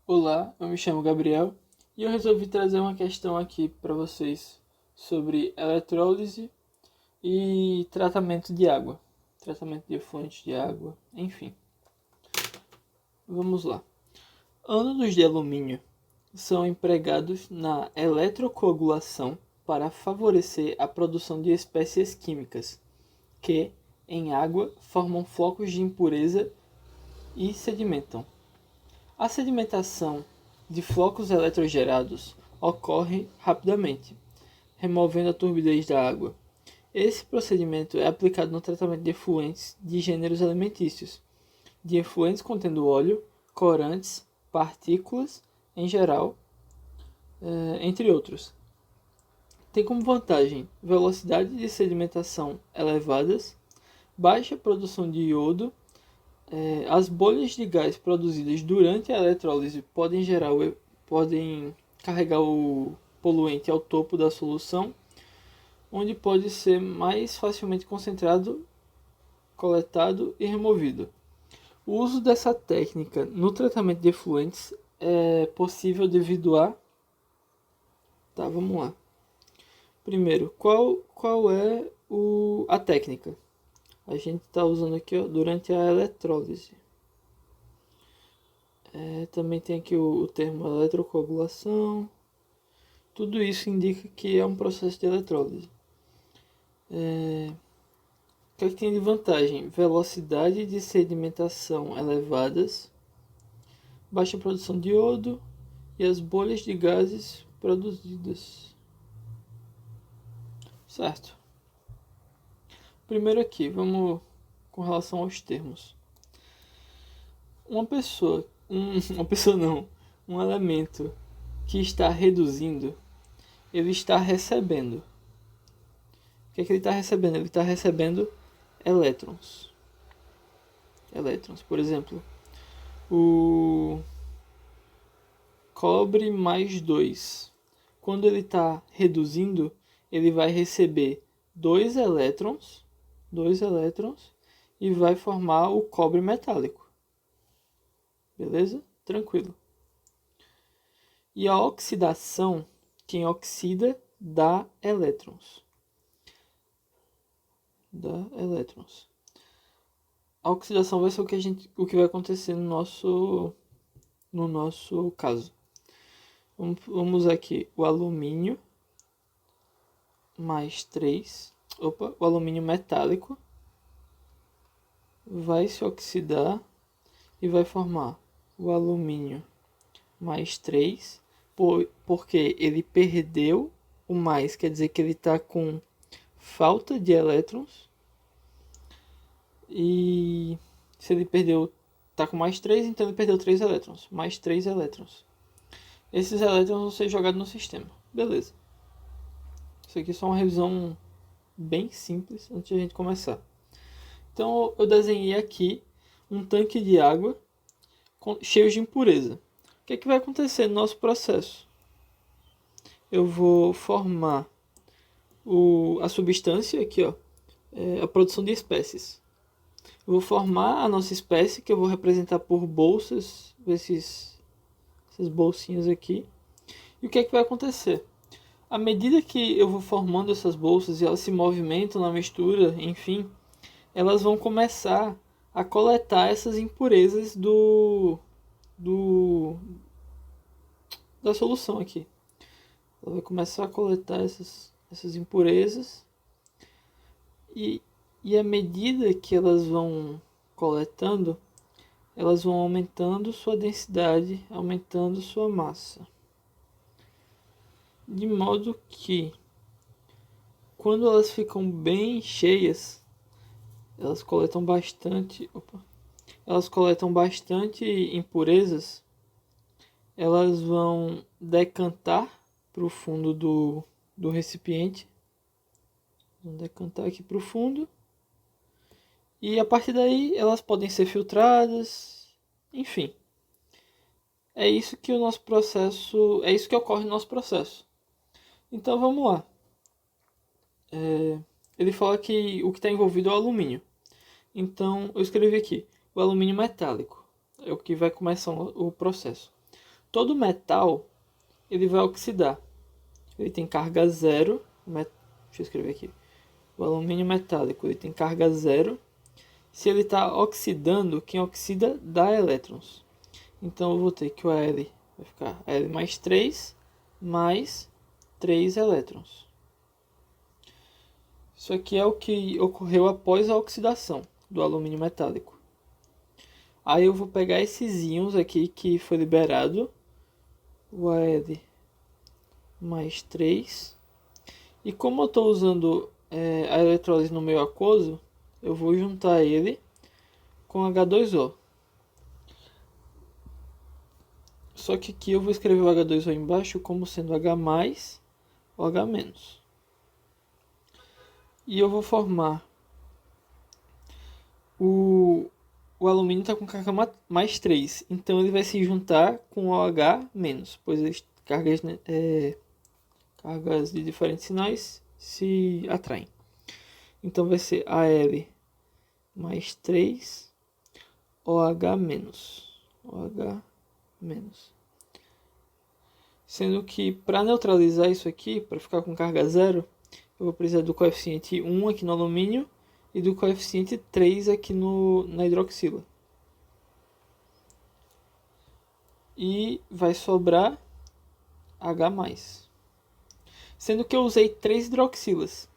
Olá, eu me chamo Gabriel e eu resolvi trazer uma questão aqui para vocês sobre eletrólise e tratamento de água, tratamento de efluentes de água, enfim. Vamos lá. Ânodos de alumínio são empregados na eletrocoagulação para favorecer a produção de espécies químicas que, em água, formam flocos de impureza e sedimentam. A sedimentação de flocos eletrogerados ocorre rapidamente, removendo a turbidez da água. Esse procedimento é aplicado no tratamento de efluentes de gêneros alimentícios, de efluentes contendo óleo, corantes, partículas em geral, entre outros. Tem como vantagem velocidade de sedimentação elevadas, baixa produção de iodo. As bolhas de gás produzidas durante a eletrólise podem carregar o poluente ao topo da solução, onde pode ser mais facilmente concentrado, coletado e removido. O uso dessa técnica no tratamento de efluentes é possível devido a... Tá, vamos lá. Primeiro, qual é a técnica? A gente está usando aqui durante a eletrólise. Também tem aqui o termo eletrocoagulação. Tudo isso indica que é um processo de eletrólise. O que é que tem de vantagem? Velocidade de sedimentação elevadas, baixa produção de iodo e as bolhas de gases produzidas. Certo. Primeiro aqui, vamos com relação aos termos. Uma pessoa, uma pessoa não, um elemento que está reduzindo, ele está recebendo. O que é que ele está recebendo? Ele está recebendo elétrons. Elétrons, por exemplo, o cobre mais 2. Quando ele está reduzindo, ele vai receber dois elétrons e vai formar o cobre metálico. Beleza? Tranquilo. E a oxidação, quem oxida dá elétrons. A oxidação vai ser o que vai acontecer no nosso caso. Vamos usar aqui o alumínio mais 3. O alumínio metálico vai se oxidar e vai formar o alumínio mais 3, porque ele perdeu o mais, quer dizer que ele está com falta de elétrons. E se ele está com mais 3, então ele perdeu 3 elétrons. Mais 3 elétrons. Esses elétrons vão ser jogados no sistema. Beleza. Isso aqui é só uma revisão bem simples antes de a gente começar. Então eu desenhei aqui um tanque de água cheio de impureza. O que é que vai acontecer no nosso processo? Eu vou formar a substância aqui, ó, a produção de espécies. Eu vou formar a nossa espécie, que eu vou representar por bolsas, essas bolsinhas aqui. E o que é que vai acontecer? À medida que eu vou formando essas bolsas e elas se movimentam na mistura, enfim, elas vão começar a coletar essas impurezas da solução aqui. Ela vai começar a coletar essas impurezas e à medida que elas vão coletando, elas vão aumentando sua densidade, aumentando sua massa. De modo que, quando elas ficam bem cheias, elas coletam bastante impurezas, elas vão decantar para o fundo do recipiente. Vão decantar aqui para o fundo. E a partir daí elas podem ser filtradas, enfim. É isso que ocorre no nosso processo. Então vamos lá. Ele fala que o que está envolvido é o alumínio. Então eu escrevi aqui, o alumínio metálico é o que vai começar o processo. todo metal ele vai oxidar. Ele tem carga zero. Deixa eu escrever aqui. O alumínio metálico ele tem carga zero. Se ele está oxidando, quem oxida dá elétrons. Então eu vou ter que o Al vai ficar Al mais 3 mais 3 elétrons. Isso aqui é o que ocorreu após a oxidação do alumínio metálico. Aí eu vou pegar esses íons aqui que foi liberado. O Al mais 3. E como eu estou usando a eletrólise no meio aquoso, eu vou juntar ele com H2O. Só que aqui eu vou escrever o H2O embaixo como sendo H mais ou H menos. E eu vou formar o alumínio está com carga mais 3, então ele vai se juntar com o H menos, pois as cargas de diferentes sinais se atraem. Então vai ser Al mais 3 OH menos. OH menos. Sendo que para neutralizar isso aqui, para ficar com carga zero, eu vou precisar do coeficiente 1 aqui no alumínio e do coeficiente 3 aqui na hidroxila. E vai sobrar H+. Sendo que eu usei 3 hidroxilas.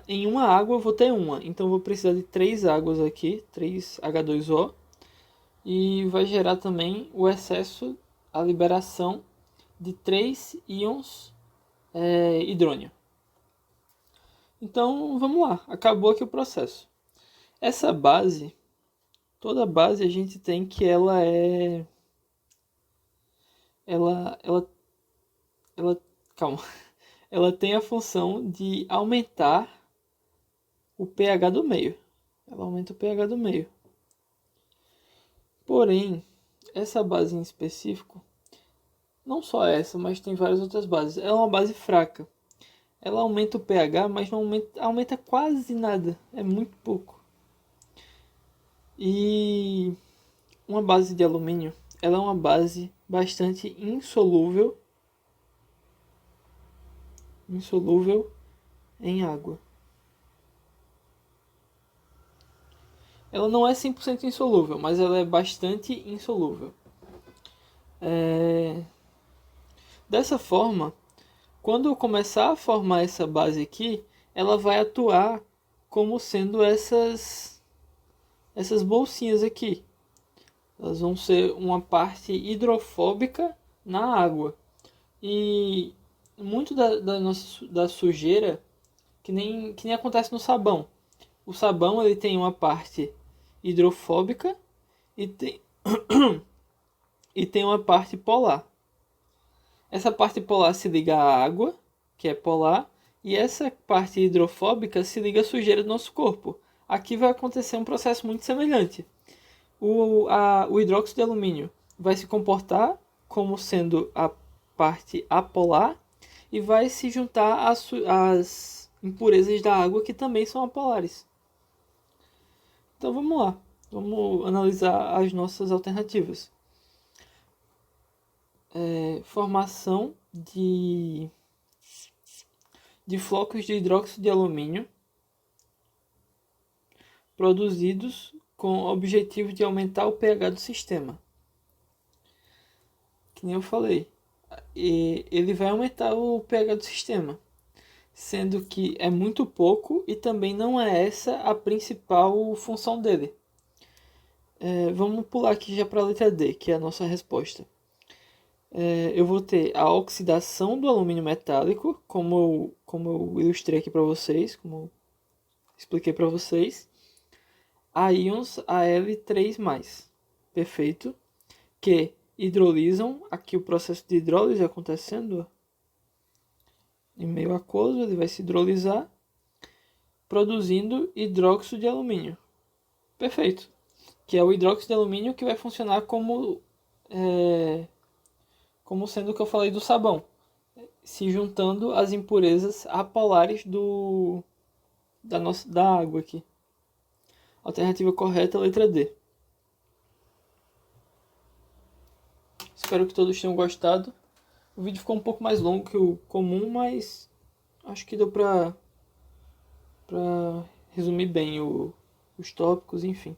Em uma água eu vou ter uma, então eu vou precisar de 3 águas aqui, 3 H2O. E vai gerar também o excesso, a liberação de 3 íons hidrônio. Então vamos lá, acabou aqui o processo. Essa base, toda base a gente tem que ela calma, ela tem a função de aumentar o pH do meio. Ela aumenta o pH do meio. Porém, essa base em específico, não só essa, mas tem várias outras bases, ela é uma base fraca. Ela aumenta o pH, mas não aumenta quase nada, é muito pouco. E uma base de alumínio, ela é uma base bastante insolúvel em água. Ela não é 100% insolúvel, mas ela é bastante insolúvel. Dessa forma, quando eu começar a formar essa base aqui, ela vai atuar como sendo essas bolsinhas aqui. Elas vão ser uma parte hidrofóbica na água. E muito da sujeira, que nem acontece no sabão. O sabão ele tem uma parte hidrofóbica e tem uma parte polar. Essa parte polar se liga à água, que é polar, e essa parte hidrofóbica se liga à sujeira do nosso corpo. Aqui vai acontecer um processo muito semelhante. O hidróxido de alumínio vai se comportar como sendo a parte apolar e vai se juntar às impurezas da água que também são apolares. Então vamos lá, vamos analisar as nossas alternativas. Formação de flocos de hidróxido de alumínio produzidos com o objetivo de aumentar o pH do sistema. Que nem eu falei, ele vai aumentar o pH do sistema, sendo que é muito pouco e também não é essa a principal função dele. Vamos pular aqui já para a letra D, que é a nossa resposta. Eu vou ter a oxidação do alumínio metálico, como eu ilustrei aqui para vocês, como eu expliquei para vocês, a íons Al3+, perfeito, que hidrolisam, aqui o processo de hidrólise acontecendo, em meio aquoso, ele vai se hidrolisar, produzindo hidróxido de alumínio, perfeito, que é o hidróxido de alumínio que vai funcionar como sendo o que eu falei do sabão, se juntando às impurezas apolares da água aqui. Alternativa correta, letra D. Espero que todos tenham gostado. O vídeo ficou um pouco mais longo que o comum, mas acho que deu pra resumir bem os tópicos, enfim.